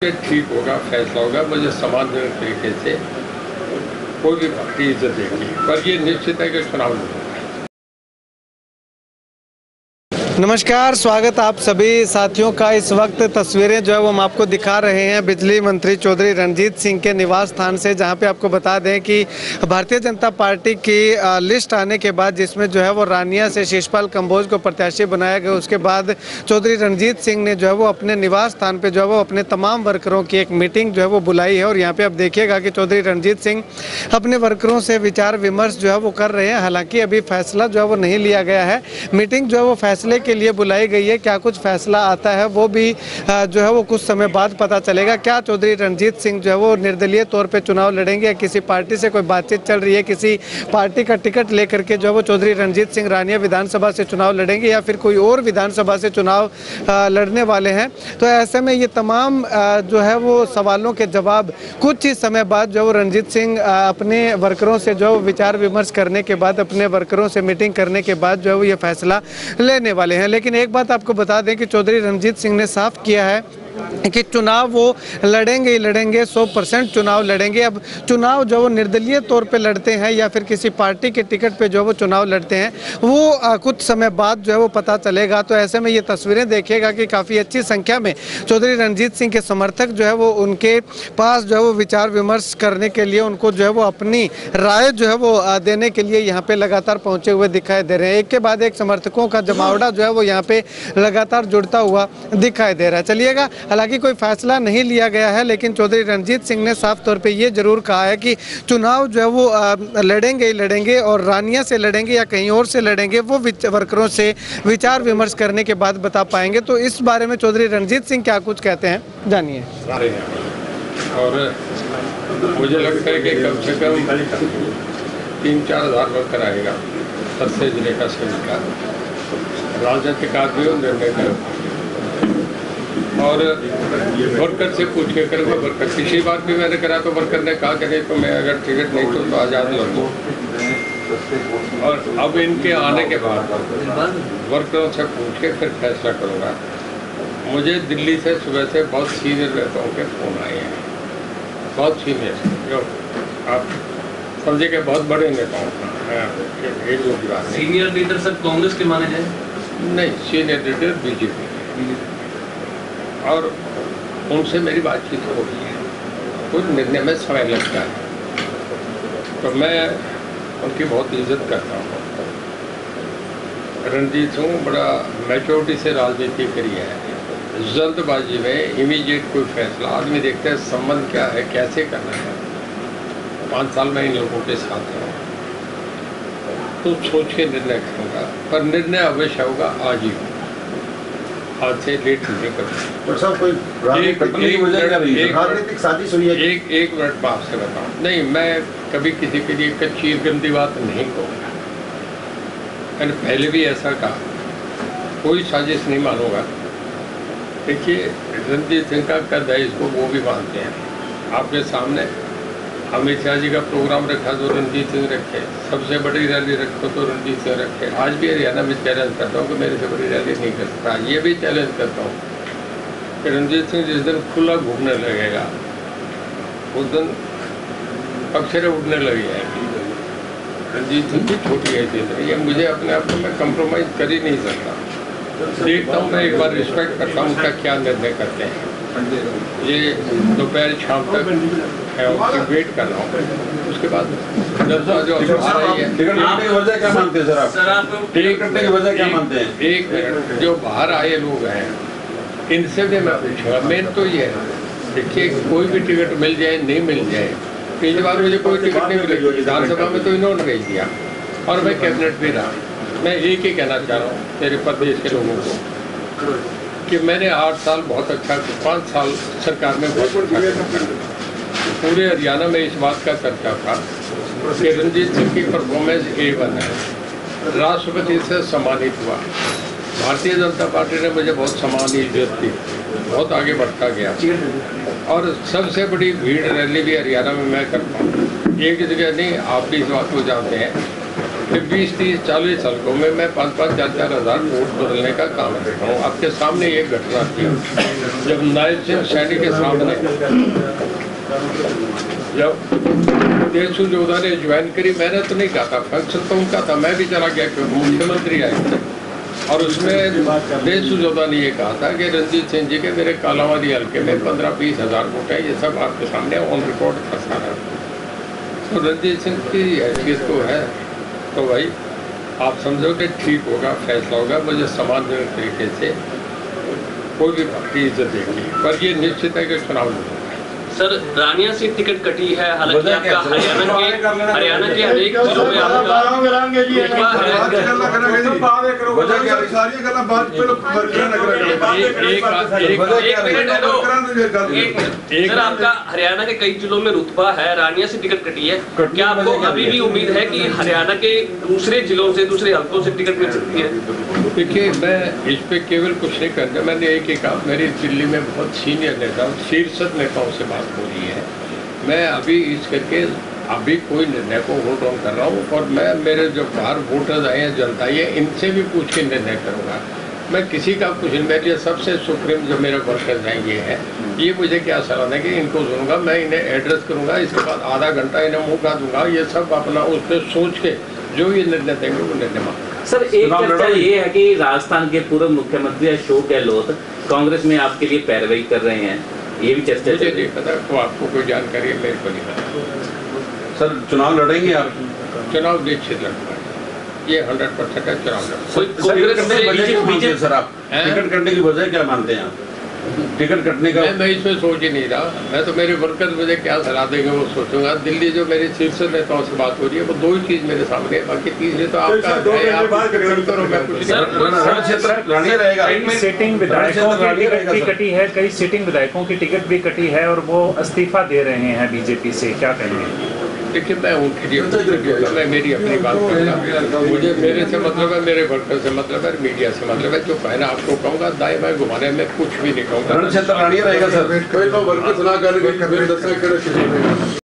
ठीक होगा, फैसला होगा। मुझे सम्मानजनक तरीके से कोई भी पार्टी इज्जत देगी, पर ये निश्चित है कि चुनाव नहीं होगा। नमस्कार, स्वागत आप सभी साथियों का। इस वक्त तस्वीरें जो है वो हम आपको दिखा रहे हैं बिजली मंत्री चौधरी रणजीत सिंह के निवास स्थान से, जहां पे आपको बता दें कि भारतीय जनता पार्टी की लिस्ट आने के बाद, जिसमें जो है वो रानिया से शिषपाल कंबोज को प्रत्याशी बनाया गया, उसके बाद चौधरी रणजीत सिंह ने जो है वो अपने निवास स्थान पर जो है वो अपने तमाम वर्करों की एक मीटिंग जो है वो बुलाई है। और यहाँ पे आप देखिएगा कि चौधरी रणजीत सिंह अपने वर्करों से विचार विमर्श जो है वो कर रहे हैं। हालांकि अभी फैसला जो है वो नहीं लिया गया है। मीटिंग जो है वो फैसले के लिए बुलाई गई है। क्या कुछ फैसला आता है वो भी जो है वो कुछ समय बाद पता चलेगा। क्या चौधरी रणजीत सिंह जो है वो निर्दलीय तौर पे चुनाव लड़ेंगे या किसी पार्टी से कोई बातचीत चल रही है, किसी पार्टी का टिकट लेकर के जो है वो चौधरी रणजीत सिंह रानिया विधानसभा से चुनाव लड़ेंगे या फिर कोई और विधानसभा से चुनाव लड़ने वाले हैं। तो ऐसे में ये तमाम जो है वो सवालों के जवाब कुछ ही समय बाद जो रणजीत सिंह अपने वर्करों से जो विचार विमर्श करने के बाद, अपने वर्करों से मीटिंग करने के बाद जो है वो ये फैसला लेने वाले हैं। लेकिन एक बात आपको बता दें कि चौधरी रणजीत सिंह ने साफ किया है कि चुनाव वो लड़ेंगे ही लड़ेंगे, 100% चुनाव लड़ेंगे। अब चुनाव जो वो निर्दलीय तौर पे लड़ते हैं या फिर किसी पार्टी के टिकट पे जो वो चुनाव लड़ते हैं, वो कुछ समय बाद जो है वो पता चलेगा। तो ऐसे में ये तस्वीरें देखिएगा कि काफ़ी अच्छी संख्या में चौधरी रणजीत सिंह के समर्थक जो है वो उनके पास जो है वो विचार विमर्श करने के लिए, उनको जो है वो अपनी राय जो है वो देने के लिए यहाँ पे लगातार पहुँचे हुए दिखाई दे रहे हैं। एक के बाद एक समर्थकों का जमावड़ा जो है वो यहाँ पे लगातार जुड़ता हुआ दिखाई दे रहा है। चलिएगा, हालांकि कोई फैसला नहीं लिया गया है, लेकिन चौधरी रणजीत सिंह ने साफ तौर पे ये जरूर कहा है कि चुनाव जो है वो लड़ेंगे ही लड़ेंगे, और रानिया से लड़ेंगे या कहीं और से लड़ेंगे वो वर्करों से विचार विमर्श करने के बाद बता पाएंगे। तो इस बारे में चौधरी रणजीत सिंह क्या कुछ कहते हैं, जानिए। और मुझे लगता है कि कम से कम 3-4 हज़ार वर्कर आएगा 10 जिले का सभी का राजनीतिक आदमी निर्णय करेगा। और वर्कर से पूछ के करूँगा। वर्कर पिछली बार भी मैंने करा तो वर्कर ने कहा कि नहीं, तो मैं अगर टिकट नहीं तो आज़ाद लड़ूँ। और अब इनके आने के बाद वर्करों से पूछ के फिर फैसला करूँगा। मुझे दिल्ली से सुबह से बहुत सीनियर नेताओं के फ़ोन आए हैं, बहुत सीनियर, जो आप समझे कि बहुत बड़े नेताओं का। सीनियर लीडर सर कांग्रेस के माने जाए? नहीं, सीनियर लीडर बीजेपी। और उनसे मेरी बातचीत हो रही है। कुछ निर्णय में समय लगता है, तो मैं उनकी बहुत इज्जत करता हूँ। रणजीत सिंह बड़ा मैच्योरिटी से राजनीति करी है। जल्दबाजी में इमीडिएट कोई फैसला, आदमी देखते हैं संबंध क्या है, कैसे करना है। 5 साल में इन लोगों के साथ हूँ, तो सोच के निर्णय करूँगा। पर निर्णय अवश्य होगा आज ही, आज से लेट नहीं करूँगा। एक मिनट में आपसे बताऊँ। नहीं, मैं कभी किसी के लिए कच्ची गंदी बात नहीं कहूँगा। मैंने पहले भी ऐसा कहा, कोई साजिश नहीं मानूंगा। देखिए, रणजीत सिंह का कद है, इसको वो भी मानते हैं। आपके सामने अमित शाह जी का प्रोग्राम रखा तो रणजीत सिंह रखे, सबसे बड़ी रैली रखो तो रणजीत सिंह रखे। आज भी हरियाणा में चैलेंज करता हूँ कि मेरे से बड़ी रैली नहीं कर सकता। ये भी चैलेंज करता हूँ कि रणजीत सिंह जिस दिन खुला घूमने लगेगा उस दिन अक्षरें उड़ने लगी जाएगी। रणजीत सिंह की छोटी हैसियत है, ये मुझे अपने आप को मैं कंप्रोमाइज़ कर ही नहीं सकता। देखता हूँ, मैं एक बार रिस्पेक्ट करता हूँ उनका क्या निर्णय करते हैं। ये दोपहर शाम तक है, उसकी वेट कर रहा हूँ। उसके बाद एक मिनट, जो बाहर आए लोग हैं इनसे भी मैं पूछूंगा। मेन तो ये है, देखिए, कोई भी टिकट मिल जाए नहीं मिल जाए, पिछली बार मुझे कोई टिकट नहीं मिलेगी विधानसभा में, तो इन्होंने भेज दिया और मैं कैबिनेट भी रहा। मैं एक ही कहना चाह रहा हूँ मेरे प्रदेश के लोगों को कि मैंने 8 साल बहुत अच्छा, 5 साल सरकार में बहुत अच्छा। पूरे हरियाणा में इस बात का चर्चा था कि रणजीत सिंह की परफॉर्मेंस A1 है। राष्ट्रपति से सम्मानित हुआ, भारतीय जनता पार्टी ने मुझे बहुत सम्मान इज्जत दी, बहुत आगे बढ़ता गया। और सबसे बड़ी भीड़ रैली भी हरियाणा में मैं करता हूँ, एक जगह नहीं। आप भी इस बात को जानते हैं कि 20, 30, 40 हल्कों में मैं 5-5, 4-4 हज़ार वोट बदलने का काम कर रहा हूँ। आपके सामने ये घटना थी जब नायब सिंह सैनी के सामने जब देशु जोधा ने ज्वाइन करी, मैंने तो नहीं कहा था, फंक्शन तो उनका था, मैं भी चला गया क्योंकि मुख्यमंत्री आए थे। और उसमें देशु जोधा ने ये कहा था कि रणजीत सिंह जी के मेरे कालावादी हल्के में 15-20 हज़ार वोट है, ये सब आपके सामने ऑन रिकॉर्ड था सारा। तो रणजीत सिंह की हैसियत तो है, तो भाई आप समझो कि ठीक होगा, फैसला होगा, मुझे सम्मानजनक तरीके से कोई भी पार्टी इज्जत देगी, पर ये निश्चित है कि चुनाव नहीं होगा। सर, रानिया से टिकट कटी है, हालांकि आपका हरियाणा के हर एक जिलों में आपका रुतबा है। सर, आपका हरियाणा के कई जिलों में रुतबा है, रानिया से टिकट कटी है, क्या आपको अभी भी उम्मीद है कि हरियाणा के दूसरे जिलों से, दूसरे हल्कों से टिकट मिल सकती है? देखिए, मैं इस पे केवल कुछ नहीं करना, मैंने एक ही कहा, मेरी दिल्ली में बहुत सीनियर नेता, शीर्षक नेताओं से बात हो रही है, मैं अभी इस करके अभी कोई निर्णय को होल्ड ऑन कर रहा हूँ, और मैं मेरे जो बाहर वोटर्स आए हैं, जनता है, इनसे भी पूछ के निर्णय करूँगा। मैं किसी का कुछ नहीं, मेरे लिए सबसे सुप्रीम जो मेरे वर्कर्स हैं ये है, ये मुझे क्या सलाह है कि इनको सुनूंगा, मैं इन्हें एड्रेस करूँगा, इसके बाद आधा घंटा इन्हें मुँह का दूंगा, ये सब अपना उस पर सोच के जो ये निर्णय देंगे वो निर्णय मांगेंगे। सर, एक चर्चा ये है कि राजस्थान के पूर्व मुख्यमंत्री अशोक गहलोत कांग्रेस में आपके लिए पैरवी कर रहे हैं, ये भी चर्चा मुझे नहीं पता, तो आपको कोई जानकारी है, मेरे को नहीं पता। सर, चुनाव लड़ेंगे आप? चुनाव निश्चित लड़ूंगा, ये 100% है, चुनाव लड़ूंगा। कांग्रेस सर, आप टिकट कटने की वजह क्या मानते हैं आप? टिकट कटने का मैं इसमें सोच ही नहीं रहा, मैं तो मेरे वर्कर मुझे क्या सलाह देंगे वो सोचूंगा। दिल्ली जो मेरे शीर्ष नेताओं से बात हो रही है वो दो ही चीज मेरे सामने है, बाकी तीसरे तो आपका सिटिंग विधायकों की टिकट भी कटी है, कई सिटिंग विधायकों की टिकट भी कटी है और वो इस्तीफा दे रहे हैं बीजेपी से, क्या कहेंगे? देखिए, मैं उनके लिए मैं मेरी अपनी बात करूँगा, मुझे मेरे से मतलब है, मेरे वर्कर से मतलब है, मीडिया से मतलब है, जो कहना आपको कहूँगा, दाएं बाएं घुमाने में कुछ भी नहीं कहूँगा। रणजीत सिंह रहेगा सर।